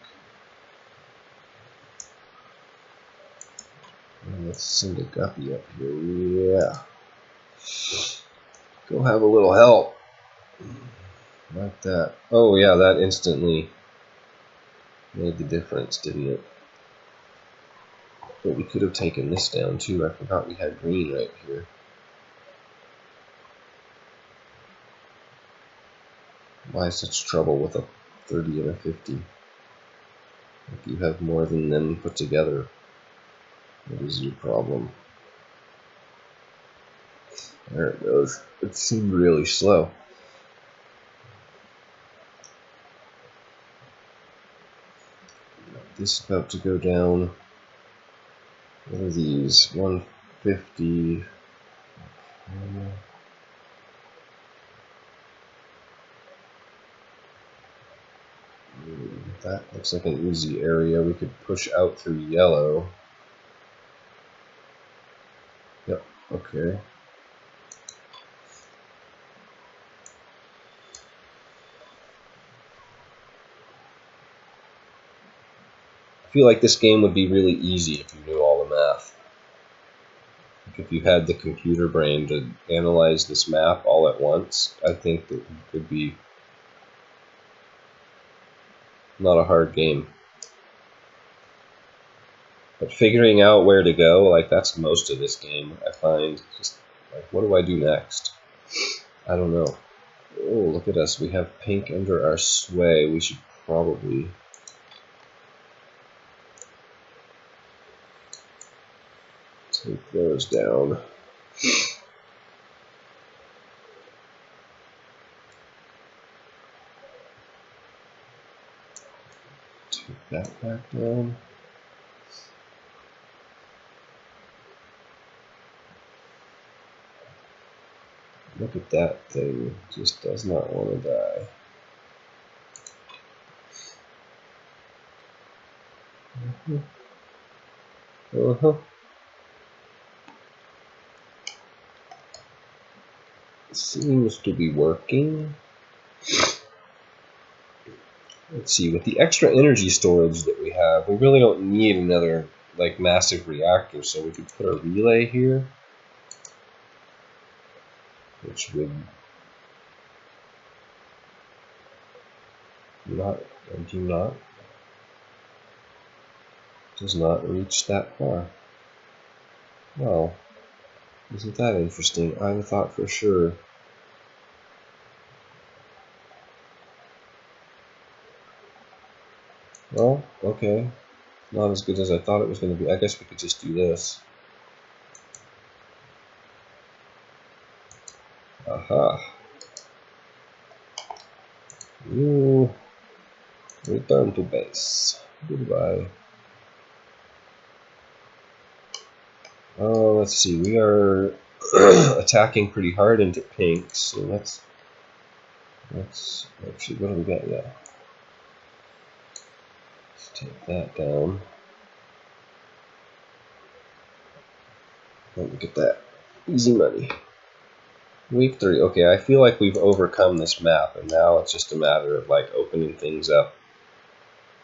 And let's send a guppy up here. Yeah. Go have a little help. Like that. Oh yeah, that instantly made the difference, didn't it? But we could have taken this down too. I forgot we had green right here. Why such trouble with a 30 and a 50? If you have more than them put together, what is your problem? There it goes. It seemed really slow. This is about to go down. What are these? 150. That looks like an easy area. We could push out through yellow. Yep, okay. I feel like this game would be really easy if you knew all the math. Like if you had the computer brain to analyze this map all at once, I think that it could be not a hard game. But figuring out where to go, like that's most of this game, I find. Just like, what do I do next? I don't know. Oh, look at us. We have pink under our sway. We should probably take those down. Take that back down. Look at that thing. Just does not want to die. Seems to be working. Let's see, with the extra energy storage that we have, we really don't need another like massive reactor, so we could put a relay here, which would not, or do not, does not reach that far. Well, isn't that interesting? I would have thought for sure. Well, okay. Not as good as I thought it was going to be. I guess we could just do this. Aha. You return to base. Goodbye. Oh, let's see. We are attacking pretty hard into pink, so let's actually, what do we got? Yeah. Let's take that down. Oh, look at that. Easy money. Week 3. Okay, I feel like we've overcome this map, and now it's just a matter of like opening things up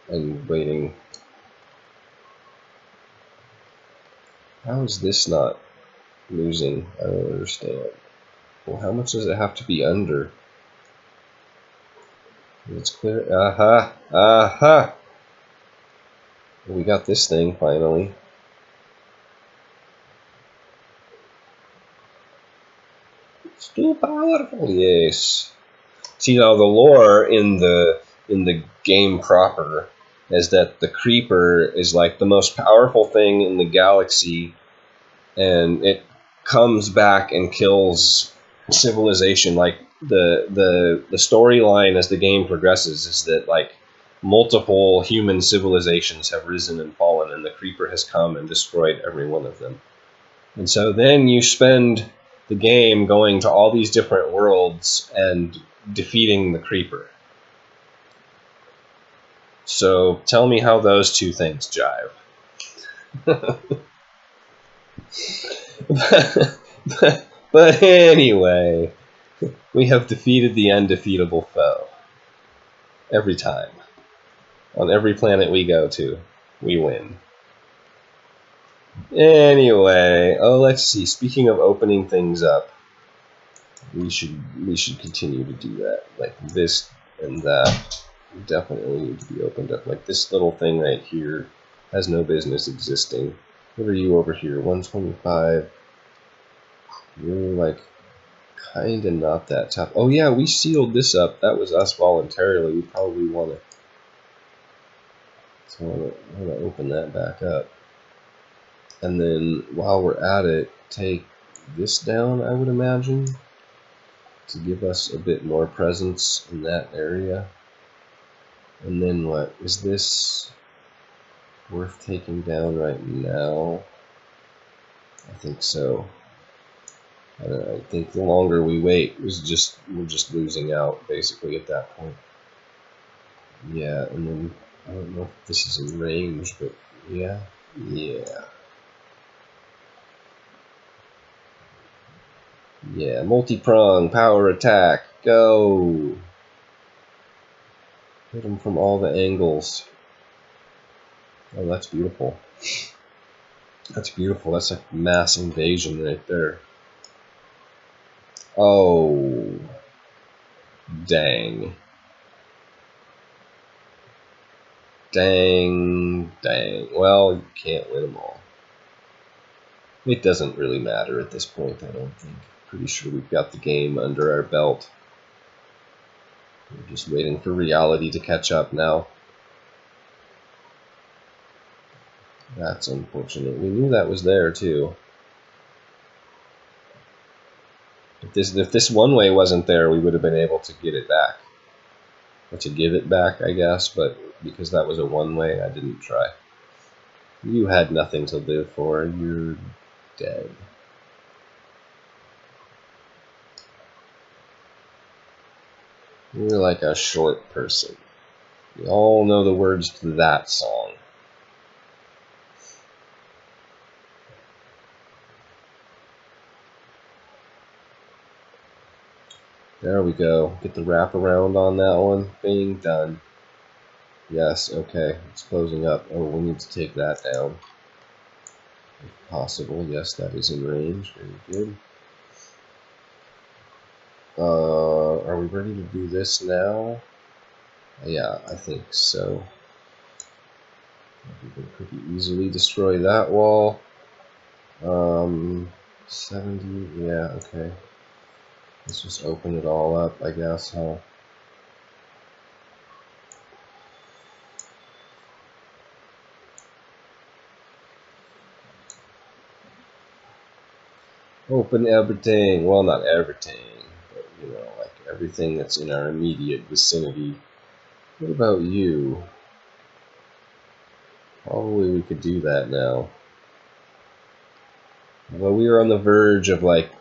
and waiting. How is this not losing? I don't understand. Well, how much does it have to be under? It's clear. Aha! Aha! We got this thing finally. It's too powerful. Yes. See, now the lore in the game proper is that the creeper is like the most powerful thing in the galaxy, and it comes back and kills civilization. Like the storyline as the game progresses is that like multiple human civilizations have risen and fallen, and the creeper has come and destroyed every one of them. And so then you spend the game going to all these different worlds and defeating the creeper. So tell me how those two things jive. But anyway, we have defeated the undefeatable foe. Every time. On every planet we go to, we win. Anyway, oh, let's see. Speaking of opening things up, we should continue to do that. Like this and that definitely need to be opened up. Like this little thing right here has no business existing. What are you over here? 125. You're like kind of not that tough. Oh yeah, we sealed this up. That was us voluntarily. We probably want to open that back up. And then while we're at it, take this down, I would imagine, to give us a bit more presence in that area. And then what? Is this worth taking down right now? I think so. I think the longer we wait, we're just losing out basically at that point. Yeah, and then I don't know if this is in range, but yeah. Yeah, multi-prong, power attack, go! Hit them from all the angles. Oh, that's beautiful. That's beautiful. That's like mass invasion right there. Oh, dang. Dang. Well, you can't win them all. It doesn't really matter at this point, I don't think. Pretty sure we've got the game under our belt. We're just waiting for reality to catch up now. That's unfortunate. We knew that was there too. If this one way wasn't there, we would have been able to get it back. Or to give it back, I guess, but because that was a one-way, I didn't try. You had nothing to live for. You're dead. You're like a short person. We all know the words to that song. There we go. Get the wraparound on that one. Bing, done. Yes, okay. It's closing up. Oh, we need to take that down. If possible. Yes, that is in range. Very good. Are we ready to do this now? Yeah, I think so. We can pretty easily destroy that wall. 70, yeah, okay. Let's just open it all up, I guess, huh? Open everything. Well, not everything, but, you know, like everything that's in our immediate vicinity. What about you? Probably we could do that now. Well, we were on the verge of, like,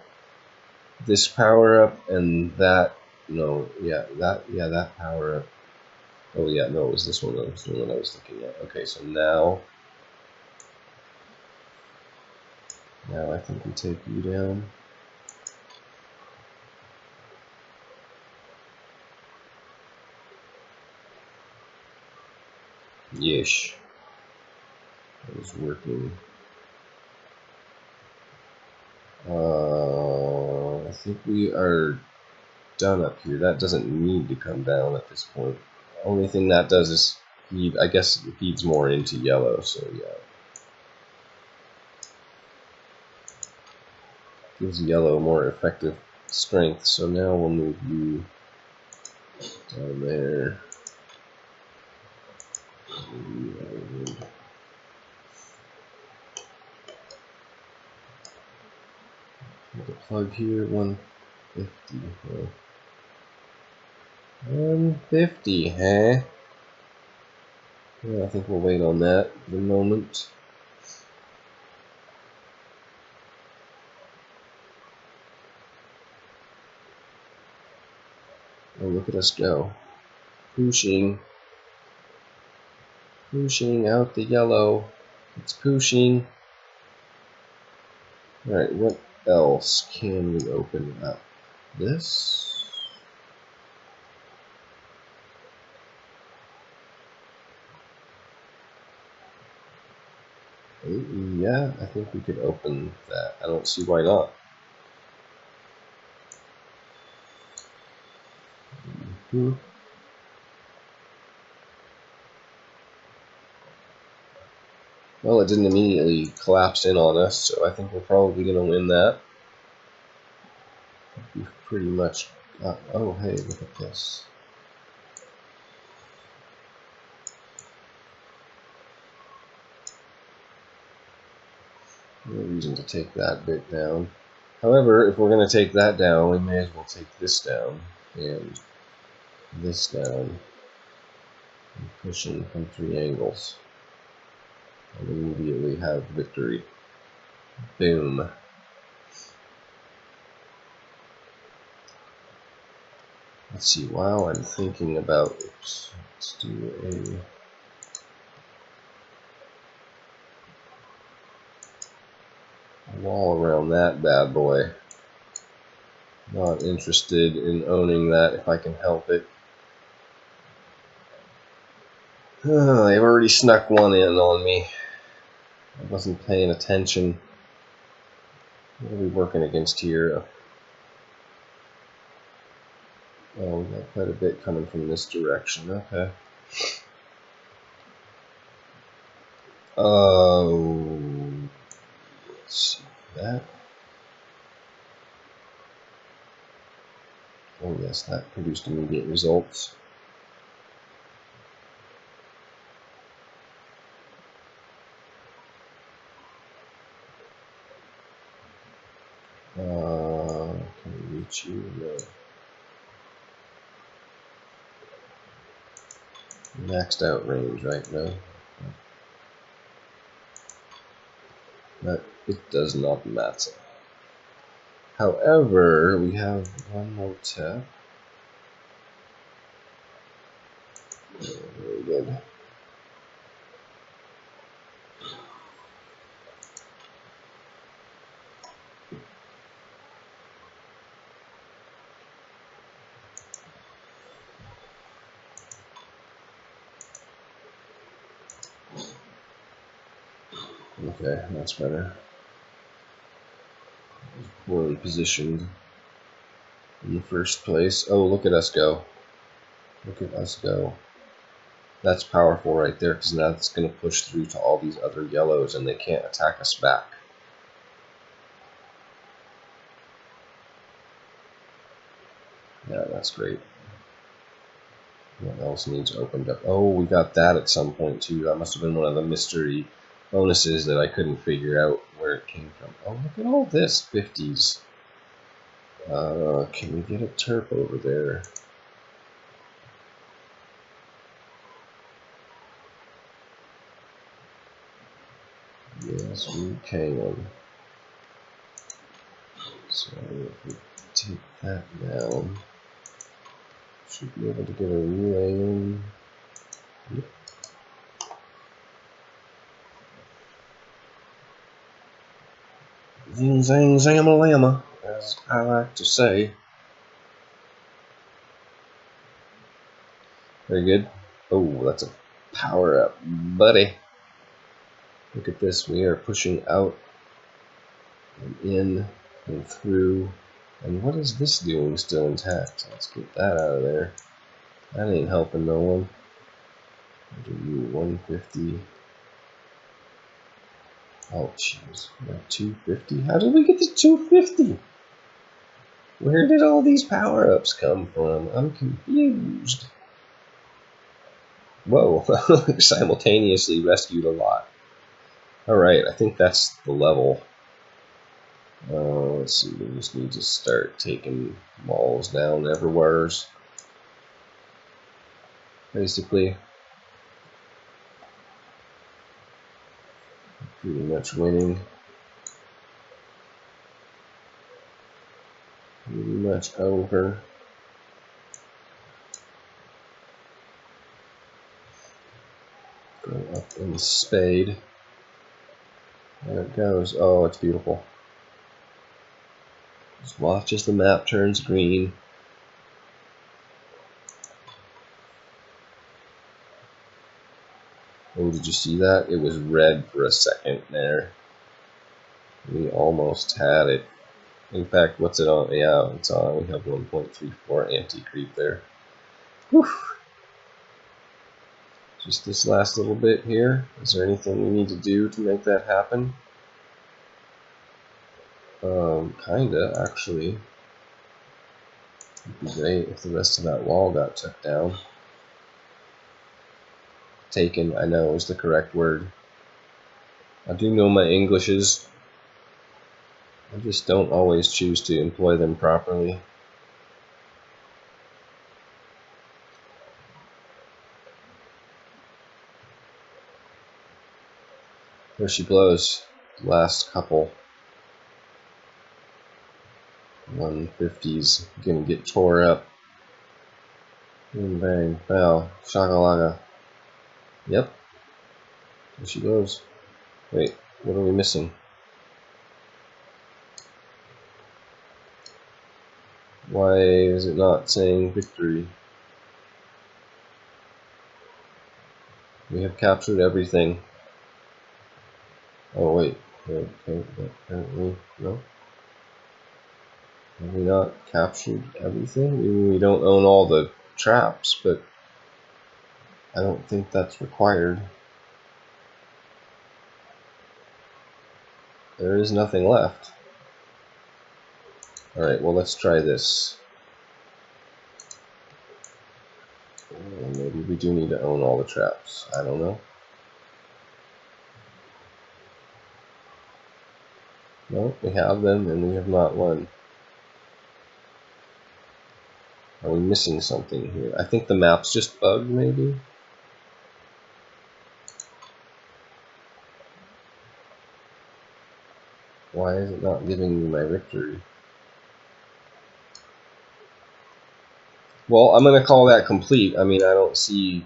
this power-up and that, no, yeah, that power-up. Oh, yeah, no, it was this one that was the one I was looking at. Okay, so now I think we take you down. Yeesh. That is working. I think we are done up here. That doesn't need to come down at this point. The only thing that does is feed, I guess it feeds more into yellow, so yeah. Gives yellow more effective strength, so now we'll move you down there. Put the plug here, 150. 150, huh? Yeah, I think we'll wait on that for the moment. Oh, look at us go. Pushing out the yellow. It's pushing. Alright, what else can we open up? This? Yeah, I think we could open that. I don't see why not. Well, it didn't immediately collapse in on us, so I think we're probably going to win that. We've pretty much got... Oh, hey, look at this. No reason to take that bit down. However, if we're going to take that down, we may as well take this down and this down. And pushing from 3 angles. And immediately have victory. Boom. Let's see, while I'm thinking about, oops, let's do a wall around that bad boy. Not interested in owning that if I can help it. They've already snuck one in on me. I wasn't paying attention. What are we working against here? Oh, we got quite a bit coming from this direction. Okay. Oh, let's see that. Oh yes, that produced immediate results. Can we reach you? No. Maxed out range right now. But it does not matter. However, we have one more tap. Very good. Okay, that's better. Poorly positioned in the first place. Oh, look at us go. Look at us go. That's powerful right there, because now it's going to push through to all these other yellows and they can't attack us back. Yeah, that's great. What else needs opened up? Oh, we got that at some point too. That must have been one of the mystery bonuses that I couldn't figure out where it came from. Oh, look at all this 50s. Can we get a terp over there? Yes, we can. So if we take that down, should be able to get a relay in. Yep. Zing zang zang-a-lama, as I like to say. Very good. Oh, that's a power up, buddy. Look at this. We are pushing out and in and through. And what is this doing still intact? Let's get that out of there. That ain't helping no one. What are you, 150? Oh, jeez. 250? How did we get to 250? Where did all these power-ups come from? I'm confused. Whoa, simultaneously rescued a lot. Alright, I think that's the level. Let's see, we just need to start taking malls down everywhere. Basically. Pretty much winning. Pretty much over. Go up in the spade. There it goes. Oh, it's beautiful. Just watch as the map turns green. Oh, did you see that? It was red for a second there. We almost had it. In fact, what's it on? Yeah, it's on. We have 1.34 anti-creep there. Whew. Just this last little bit here. Is there anything we need to do to make that happen? Kinda, actually. It'd be great if the rest of that wall got took down. Taken, I know, is the correct word. I do know my Englishes. I just don't always choose to employ them properly. There she blows. Last couple. 150s gonna get tore up. Bang, bang, bow, shakalaka. Yep. There she goes. Wait, what are we missing? Why is it not saying victory? We have captured everything. Oh wait, okay, apparently, no. Have we not captured everything? We don't own all the traps, but I don't think that's required. There is nothing left. Alright, well let's try this. Maybe we do need to own all the traps. I don't know. No, we have them and we have not won. Are we missing something here? I think the map's just bugged, maybe? Why is it not giving me my victory? Well, I'm going to call that complete. I mean, I don't see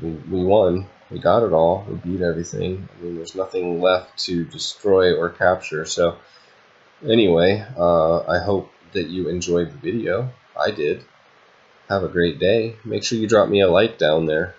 we won. We got it all. We beat everything. I mean, there's nothing left to destroy or capture. So anyway, I hope that you enjoyed the video. I did. Have a great day. Make sure you drop me a like down there.